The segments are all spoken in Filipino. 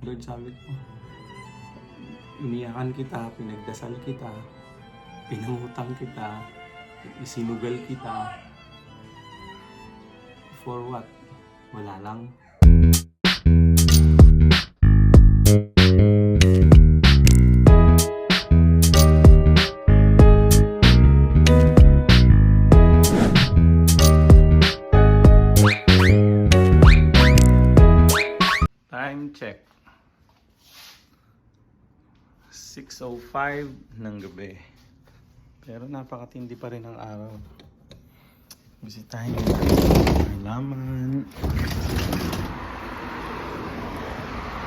Lord, sabi ko, iniyakan kita, pinagdasal kita, pinangutang kita, isinugal kita. For what? Wala lang. Time check. 6:05 ng gabi. Pero napakatindi pa rin ang araw. Bisitahin yung halaman.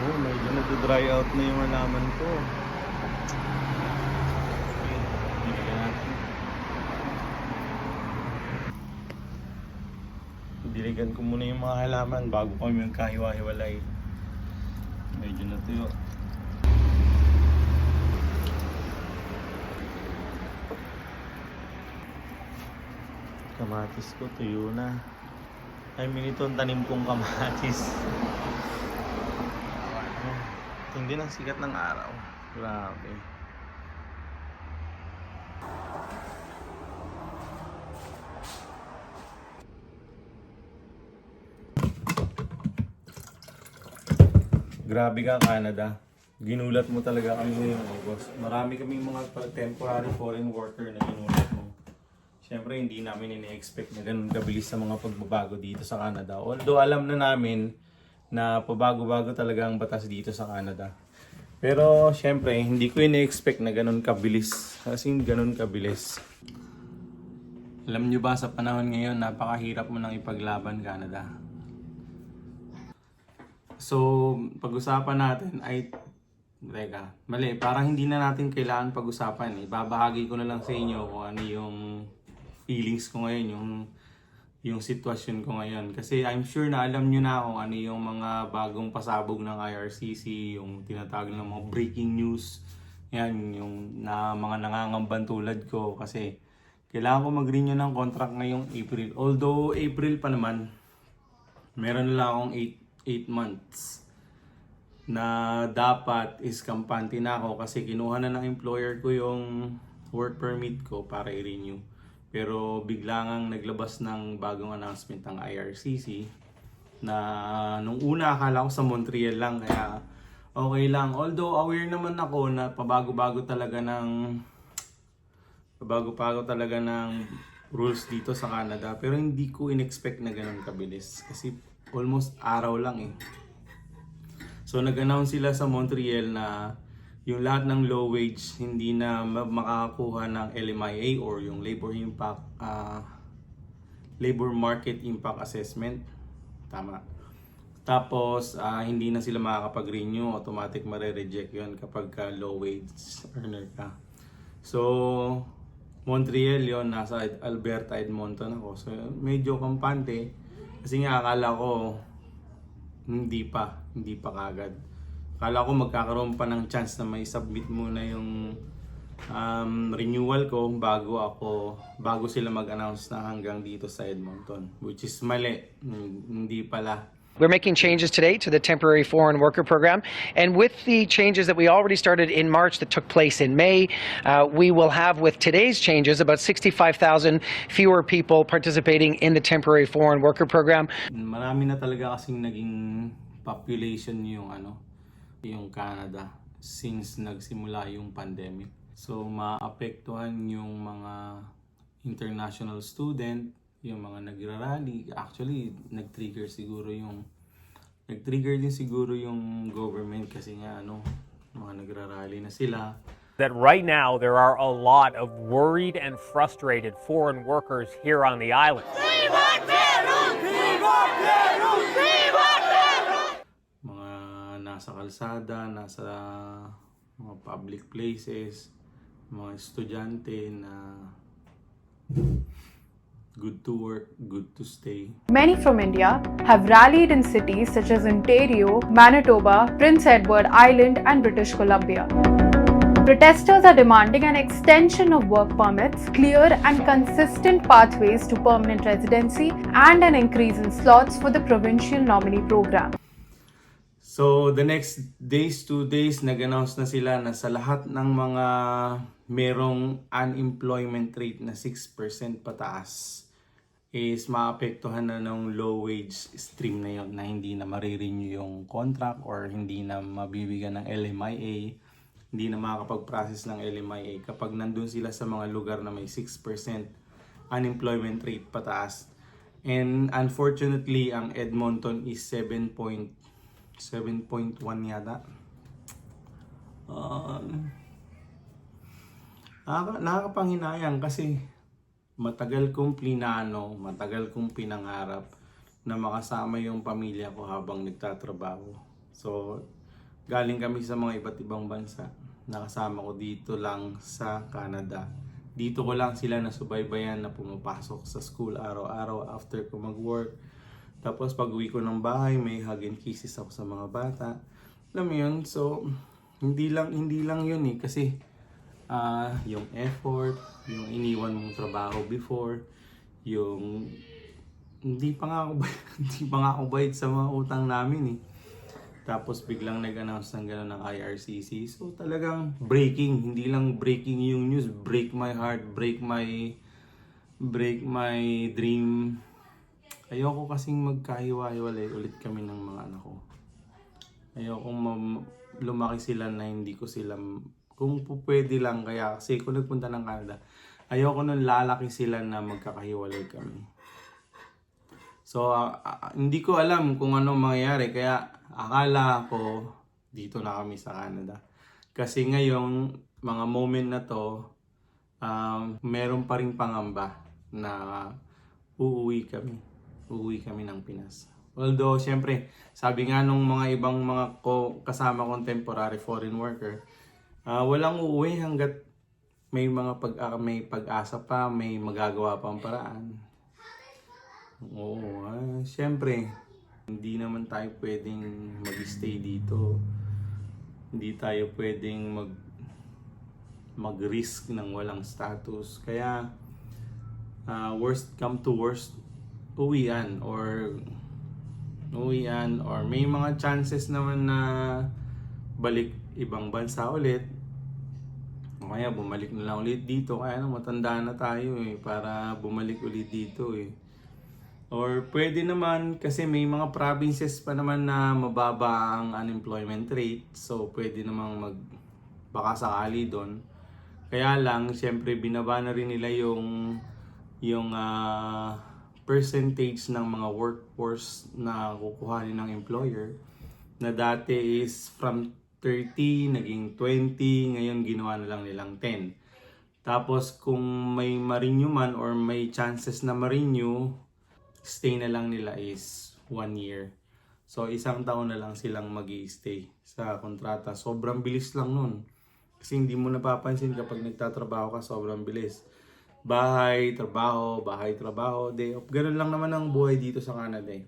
Oh, medyo nag-dry out na yung halaman ko. Okay, diligan natin. Diligan ko muna yung mga halaman bago kami magkahiwa-hiwalay. Medyo natuyo. Kamatis ko tuyo na. I mean, ito ang tanim kong kamatis. Hindi ng sikat ng araw. Grabe. Grabe ka, Canada. Ginulat mo talaga kami ngayong August. Marami kaming mga temporary foreign worker na ginulat mo. Siyempre, hindi namin ini-expect na ganun kabilis sa mga pagbabago dito sa Canada. Although alam na namin na pabago-bago talaga ang batas dito sa Canada. Pero siyempre, hindi ko ini-expect na ganun kabilis. Kasi ganun kabilis. Alam nyo ba sa panahon ngayon, napakahirap mo nang ipaglaban, Canada. So, pag-usapan natin ay... Teka, mali. Parang hindi na natin kailangan pag-usapan. Babahagi ko na lang sa inyo kung ano yung feelings ko ngayon, yung sitwasyon ko ngayon. Kasi I'm sure na alam nyo na kung ano yung mga bagong pasabog ng IRCC, yung tinatawag ng mga breaking news. Yan, yung na mga nangangamban tulad ko. Kasi kailangan ko mag-renew ng contract ngayong April. Although April pa naman, meron lang akong 8 months na dapat is kampante na ako kasi kinuha na ng employer ko yung work permit ko para i-renew. Pero bigla ngang naglabas ng bagong announcement ng IRCC na nung una akala ko sa Montreal lang kaya okay lang. Although aware naman ako na pabago-bago talaga ng rules dito sa Canada pero hindi ko in-expect na ganun kabilis kasi almost araw lang eh. So nag-announce sila sa Montreal na yung lahat ng low wage hindi na makakakuha ng LMIA or yung Labor Market Impact Assessment. Tama. Tapos hindi na sila makakapag-renew, automatic mare-reject yun kapag low wage earner ka. So Montreal yon, nasa Alberta, Edmonton ako. So medyo kampante kasi nga akala ko hindi pa kagad. Akala ko magkakaroon pa ng chance na may submit muna yung renewal ko bago sila mag-announce na hanggang dito sa Edmonton, which is mali. Hindi pala. We're making changes today to the temporary foreign worker program, and with the changes that we already started in March that took place in May, we will have with today's changes about 65,000 fewer people participating in the temporary foreign worker program. Marami na talaga kasing naging population yung Canada since nagsimula yung pandemic. So maapektuhan yung mga international student, yung mga nagrarally. Actually, nag-trigger din siguro yung government kasi nga mga nagrarally na sila. That right now there are a lot of worried and frustrated foreign workers here on the island. Mga nasa kalsada, nasa mga public places, mga estudyante na good to work, good to stay. Many from India have rallied in cities such as Ontario, Manitoba, Prince Edward Island, and British Columbia. Protesters are demanding an extension of work permits, clear and consistent pathways to permanent residency, and an increase in slots for the provincial nominee program. So, the next days, 2 days, nag-announce na sila na sa lahat ng mga merong unemployment rate na 6% pataas is maapektuhan na ng low wage stream na yon, na hindi na marirenew yung contract or hindi na mabibigyan ng LMIA, hindi na makakapag-process ng LMIA kapag nandun sila sa mga lugar na may 6% unemployment rate pataas. And unfortunately, ang Edmonton is 7.1 yata. Nakakapanghinayang kasi matagal kong plinano, matagal kong pinangarap na makasama yung pamilya ko habang nagtatrabaho. So, galing kami sa mga iba't ibang bansa. Nakasama ko dito lang sa Canada. Dito ko lang sila nasubaybayan na pumapasok sa school araw-araw after ko mag-work. Tapos pag uwi ko ng bahay, may hug and kisses ako sa mga bata. Alam mo yun? So, hindi lang yun eh. Kasi yung effort, yung iniwan mong trabaho before, yung hindi pa nga ako bayad sa mga utang namin eh. Tapos biglang nag-announce ng gano'n ng IRCC. So talagang breaking, hindi lang breaking yung news, break my heart, break my dream. Ayoko kasing magkahiwa-hiwalay ulit kami ng mga anak ko. Ayoko lumaki sila na hindi ko sila, kung pwede lang, kaya kasi kung nagpunta ng Canada, ayoko nung lalaki sila na magkakahiwalay kami. So, hindi ko alam kung ano mangyayari, kaya akala ko dito na kami sa Canada. Kasi ngayong mga moment na to, meron pa rin pangamba na uuwi kami ng Pinas. Although, syempre, sabi nga nung mga ibang mga kasama kong temporary foreign worker, walang uuwi hanggat may pag-asa pa, may magagawa pang paraan. Oo, syempre, hindi naman tayo pwedeng mag-stay dito. Hindi tayo pwedeng mag-risk ng walang status. Kaya, worst come to worst, uwian or may mga chances naman na balik ibang bansa ulit. O kaya bumalik na lang ulit dito. Kaya matanda na tayo eh, para bumalik ulit dito eh. Or pwede naman kasi may mga provinces pa naman na mababa ang unemployment rate. So pwede namang baka sakali doon. Kaya lang, syempre binaba na rin nila yung percentage ng mga workforce na kukuhanin ng employer. Na dati is from 30, naging 20, ngayon ginawa na lang nilang 10. Tapos kung may ma-renew man or may chances na ma-renew, stay na lang nila is 1 year. So, 1 taon na lang silang mag-i-stay sa kontrata. Sobrang bilis lang nun. Kasi hindi mo napapansin kapag nagtatrabaho ka, sobrang bilis. Bahay, trabaho, day off. Ganun lang naman ang buhay dito sa Canada eh.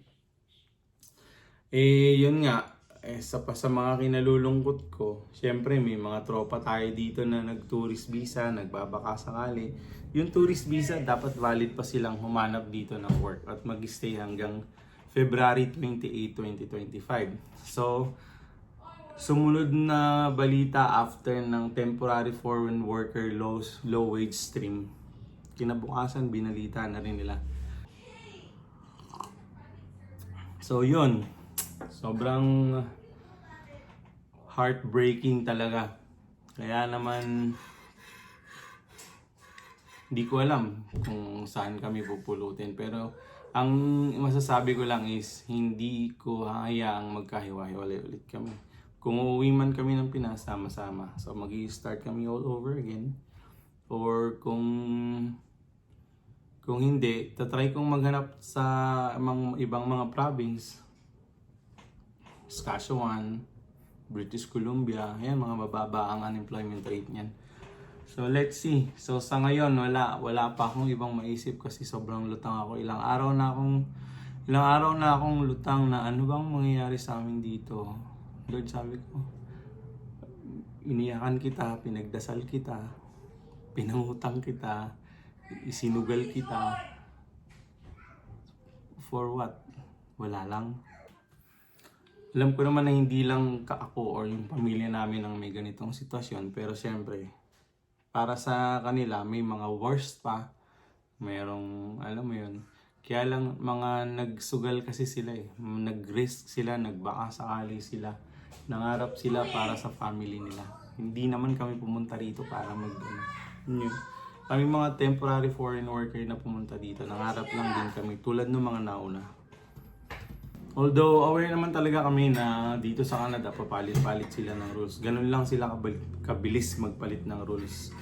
Yun nga. Sa mga kinalulungkot ko, syempre may mga tropa tayo dito na nag-tourist visa, nagbabaka sakali. Yung tourist visa, dapat valid pa silang humanap dito ng work at mag-stay hanggang February 28, 2025. So, sumunod na balita after ng temporary foreign worker low wage stream. Kinabukasan, binalita na rin nila. So, yun. Sobrang heartbreaking talaga. Kaya naman, hindi ko alam kung saan kami pupulutin. Pero, ang masasabi ko lang is, hindi ko hayaang magkahiwa-hiwalay ulit kami. Kung uuwi man kami ng Pinas, sama-sama. So, mag-i-start kami all over again. Or kung hindi, tatry kong maghanap sa ibang mga province. Saskatchewan, British Columbia, ayan, mga mababa ang unemployment rate niyan. So let's see. So sa ngayon wala pa akong ibang maisip kasi sobrang lutang ako. Ilang araw na akong lutang na ano bang mangyayari sa amin dito. Lord, sabi ko, iniyakan kita, pinagdasal kita, pinangutang kita, isinugal kita. For what? Wala lang. Alam ko naman na hindi lang ako or yung pamilya namin ang may ganitong sitwasyon, pero syempre, para sa kanila may mga worst pa. Merong, alam mo yun. Kaya lang mga nagsugal kasi sila eh. Nag-risk sila, nagbaka sakali sila. Nangarap sila para sa family nila. Hindi naman kami pumunta rito para yun. Kami mga temporary foreign worker na pumunta dito. Nangarap lang din kami tulad ng mga nauna. Although aware naman talaga kami na dito sa Canada papalit-palit sila ng rules. Ganun lang sila kabilis magpalit ng rules.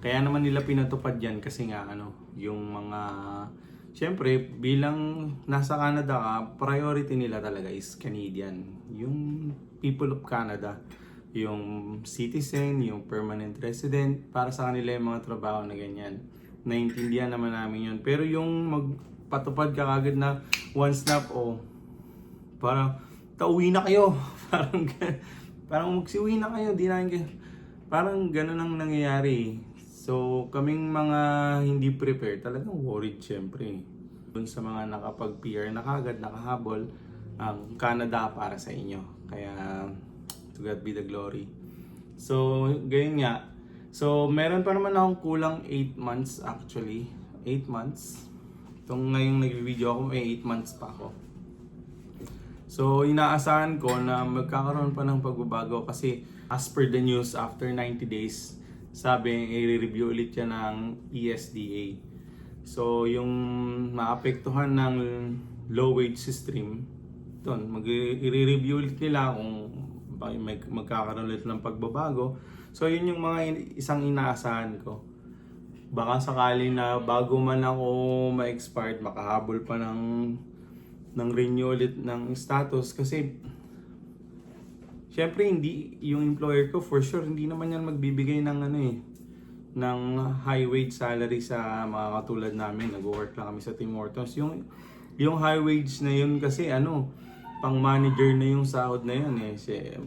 Kaya naman nila pinatupad yan kasi nga yung mga syempre bilang nasa Canada ka, priority nila talaga is Canadian. Yung people of Canada, yung citizen, yung permanent resident, para sa kanila yung mga trabaho na ganyan. Naintindihan naman namin yun. Pero yung magpatupad ka agad na one snap parang tauwi na kayo. parang magsiuwi na kayo. Parang ganun ang nangyayari. So, kaming mga hindi prepared, talagang worried syempre. Dun sa mga nakapag-PR na kagad, nakahabol, ang Canada para sa inyo. Kaya, to God be the glory. So, ganyan nga. So, meron pa naman akong kulang 8 months actually. 8 months. Itong ngayong nag-video ako, may 8 months pa ako. So, inaasahan ko na magkakaroon pa ng pagbabago kasi as per the news, after 90 days, sabi, i-review ulit yan ng ESDA. So, yung maapektuhan ng low wage stream, i-review ulit nila kung magkakaroon ulit ng pagbabago. So, yun yung mga isang inaasahan ko. Baka sakali na bago man ako ma-expired, makahabol pa ng renew ulit ng status kasi syempre hindi yung employer ko for sure hindi naman yan magbibigay ng ng high wage salary sa mga katulad namin. Nag-work lang kami sa Tim Hortons. Yung high wage na yun kasi pang manager na yung sahod na yun eh.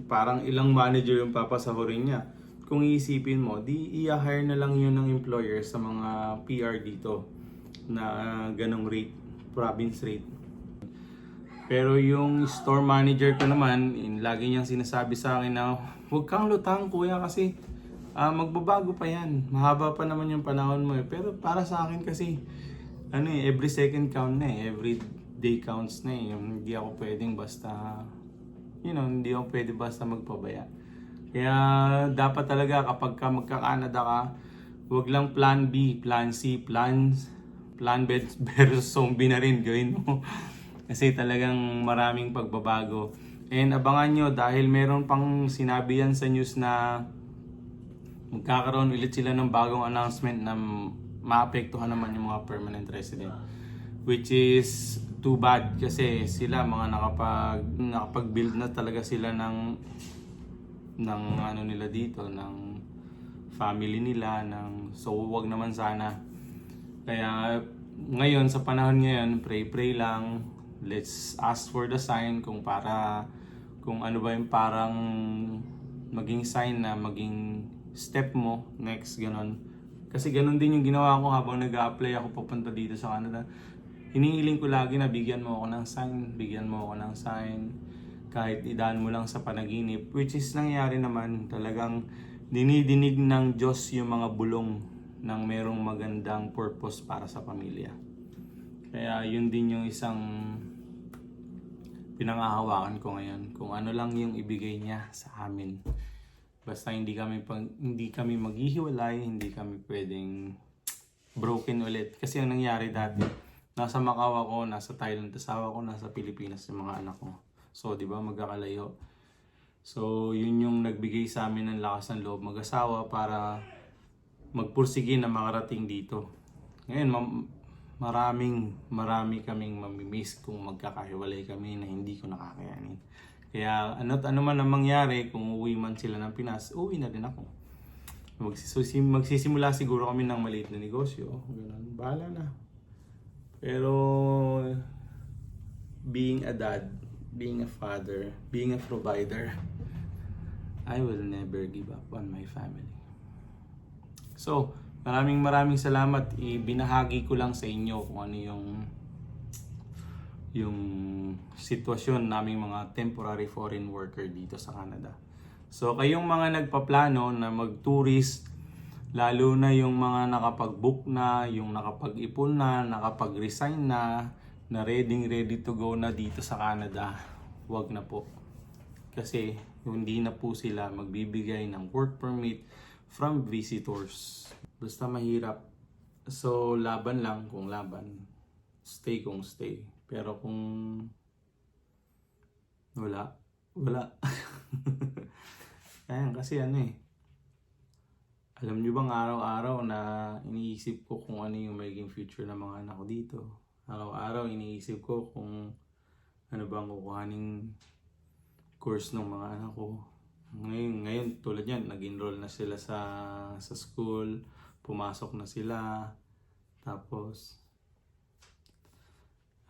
Parang ilang manager yung papasahurin niya. Kung iisipin mo, di i-hire na lang yun ng employer sa mga PR dito na ganong rate, province rate. Pero yung store manager ko naman, lagi niyang sinasabi sa akin na huwag kang lutang kuya kasi magbabago pa yan. Mahaba pa naman yung panahon mo eh. Pero para sa akin kasi every second count na eh. Every day counts na eh. Hindi ako pwedeng basta hindi ako pwede basta magpabaya. Kaya dapat talaga kapag ka magka-Canada ka, huwag lang plan B, plan C, plan B versus zombie na rin gawin mo. Kasi talagang maraming pagbabago. And abangan nyo dahil meron pang sinabi yan sa news na magkakaroon ulit sila ng bagong announcement na maapektuhan naman yung mga permanent resident. Which is too bad kasi sila mga nakapag-build na talaga sila ng nila dito, ng family nila, so wag naman sana. Kaya ngayon sa panahon ngayon, pray lang. Let's ask for the sign kung ano ba yung parang maging sign na maging step mo next, ganon. Kasi ganon din yung ginawa ko habang nag-a-apply ako papunta dito sa Canada. Hinihiling ko lagi na bigyan mo ako ng sign, kahit idaan mo lang sa panaginip, which is nangyari naman. Talagang dinidinig ng Diyos yung mga bulong ng merong magandang purpose para sa pamilya. Kaya yun din yung isang pinangahawakan ko ngayon. Kung ano lang yung ibigay niya sa amin. Basta hindi kami maghihiwalay, hindi kami pwedeng broken ulit. Kasi ang nangyari dati, nasa Macau ako, nasa Thailand asawa ko, nasa Pilipinas yung mga anak ko. So, di ba, magkakalayo. So, yun yung nagbigay sa amin ng lakas ng loob mag-asawa para magpursige na makarating dito. Ngayon, marami kaming mamimiss kung magkakahiwalay kami na hindi ko nakakayanin. Kaya ano man ang mangyari, kung uwi man sila ng Pinas, uwi na din ako. Magsisimula siguro kami ng maliit na negosyo. Ganun, bahala na. Pero being a dad, being a father, being a provider, I will never give up on my family. So, maraming salamat. Ibinahagi ko lang sa inyo kung ano yung yung sitwasyon naming mga temporary foreign worker dito sa Canada. So kayong mga nagpaplano na mag-tourist, lalo na yung mga nakapag-book na, yung nakapag-ipon na, nakapag-resign na ready to go na dito sa Canada, wag na po. Kasi hindi na po sila magbibigay ng work permit from visitors. Basta mahirap. So laban lang kung laban, stay kung stay. Pero kung wala. Ayan, kasi alam nyo bang araw-araw na iniisip ko kung ano yung magiging future ng mga anak ko dito. Araw-araw iniisip ko kung ano bang kukuhaning course ng mga anak ko. Ngayon tulad yan, nag-enroll na sila sa school, pumasok na sila, tapos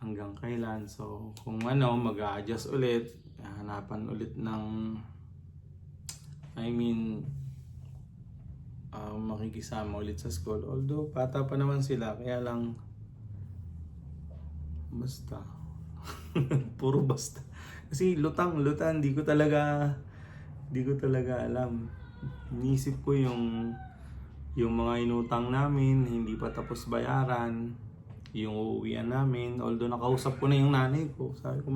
hanggang kailan. So kung mag-a-adjust ulit, hanapan ulit ng makikisama ulit sa school. Although bata pa naman sila, kaya lang basta puro basta. Kasi lutang, di ko talaga alam. Iniisip ko yung mga inutang namin, hindi pa tapos bayaran, yung uuwian namin. Although nakausap ko na yung nanay ko, sabi ko,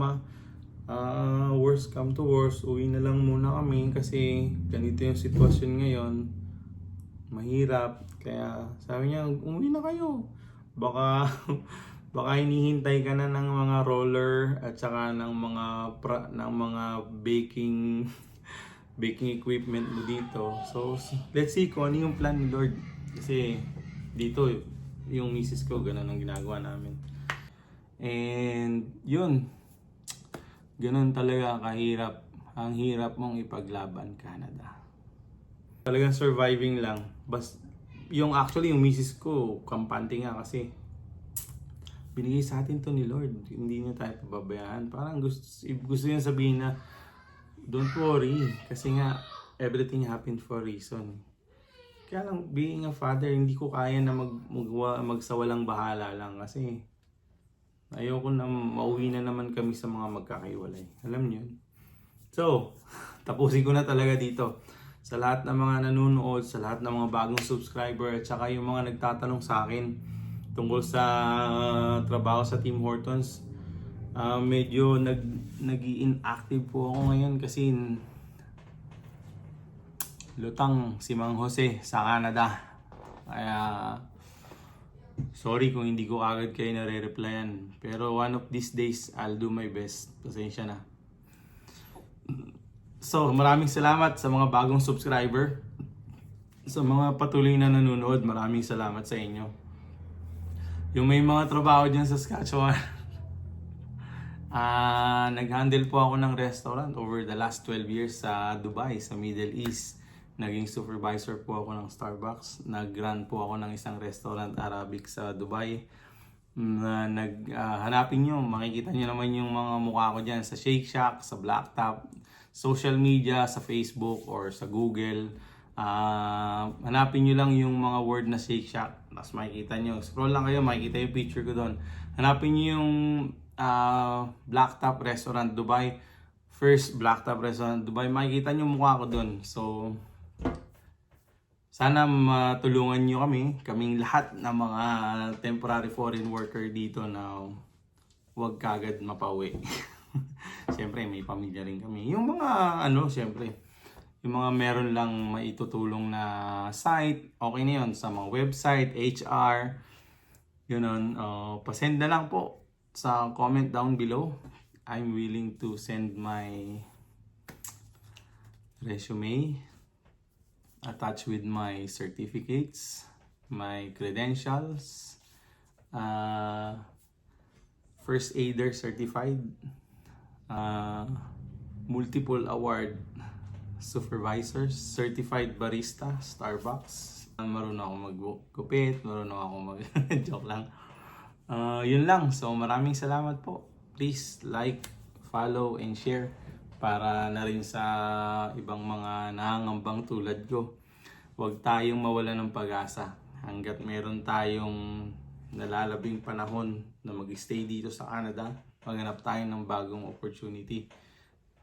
worst come to worst, uwi na lang muna kami kasi ganito yung sitwasyon ngayon, mahirap. Kaya sabi niya, umuwi na kayo, baka hinihintay ka na ng mga roller at saka ng mga baking equipment mo dito. So let's see kung ano yung plan ni Lord, kasi dito yung misis ko ganun ang ginagawa namin. And yun, ganun talaga kahirap. Ang hirap mong ipaglaban Canada. Talagang surviving lang. Yung misis ko, kampante nga kasi binigay sa atin to ni Lord. Hindi niya tayo pababayaan. Parang gusto niya sabihin na don't worry. Kasi nga, everything happened for a reason. Kaya lang, being a father, hindi ko kaya na magsawalang bahala lang. Kasi ayoko na mauwi na naman kami sa mga magkakaiwalay. Alam niyo yun? So, tapusin ko na talaga dito. Sa lahat ng mga nanonood, sa lahat ng mga bagong subscriber, at saka yung mga nagtatanong sa akin tungkol sa trabaho sa Tim Hortons, medyo nag-i-inactive po ako ngayon kasi lutang si Mang Jose sa Canada. Kaya sorry kung hindi ko agad kayo nare-replyan. Pero one of these days, I'll do my best. Pasensya na. So, maraming salamat sa mga bagong subscriber. Sa mga patuloy na nanonood, maraming salamat sa inyo. Yung may mga trabaho dyan sa Saskatchewan, nag-handle po ako ng restaurant over the last 12 years sa Dubai, sa Middle East. Naging supervisor po ako ng Starbucks. Nag-run po ako ng isang restaurant Arabic sa Dubai. Hanapin nyo, makikita nyo naman yung mga mukha ko dyan sa Shake Shack, sa Blacktop, social media, sa Facebook or sa Google. Hanapin nyo lang yung mga word na Shake Shack. Tapos makikita nyo, scroll lang kayo, makikita yung picture ko doon. Hanapin nyo yung Blacktop Restaurant Dubai. First Blacktop Restaurant Dubai, makikita nyo mukha ko doon. So sana matulungan nyo kaming lahat ng mga temporary foreign worker dito na huwag kagad mapauwi. Siyempre may pamilya rin kami. Yung mga siyempre, yung mga meron lang maitutulong na site, okay na yun. Sa mga website, HR, yun, pasend na lang po sa comment down below. I'm willing to send my resume attached with my certificates, my credentials, first aider certified, multiple award supervisors, certified barista, Starbucks. Marunong ako maggupit, marunong ako joke lang. Yun lang. So maraming salamat po. Please like, follow, and share para na rin sa ibang mga nangangambang tulad ko. Huwag tayong mawala ng pag-asa hanggat meron tayong nalalabing panahon na mag-stay dito sa Canada. maghanap tayo ng bagong opportunity.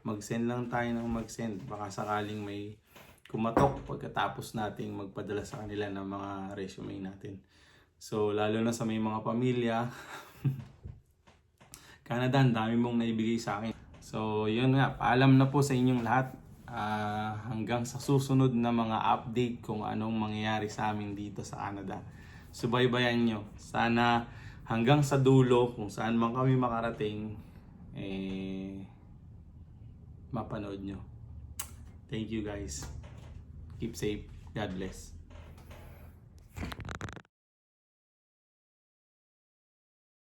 Mag-send lang tayo ng mag-send. Baka sakaling may kumatok pagkatapos nating magpadala sa kanila ng mga resume natin. So, lalo na sa may mga pamilya, Canada, ang dami mong naibigay sa akin. So, yun nga, paalam na po sa inyong lahat. Hanggang sa susunod na mga update kung anong mangyayari sa amin dito sa Canada. Subaybayan nyo. Sana hanggang sa dulo, kung saan man kami makarating, mapanood nyo. Thank you guys. Keep safe. God bless.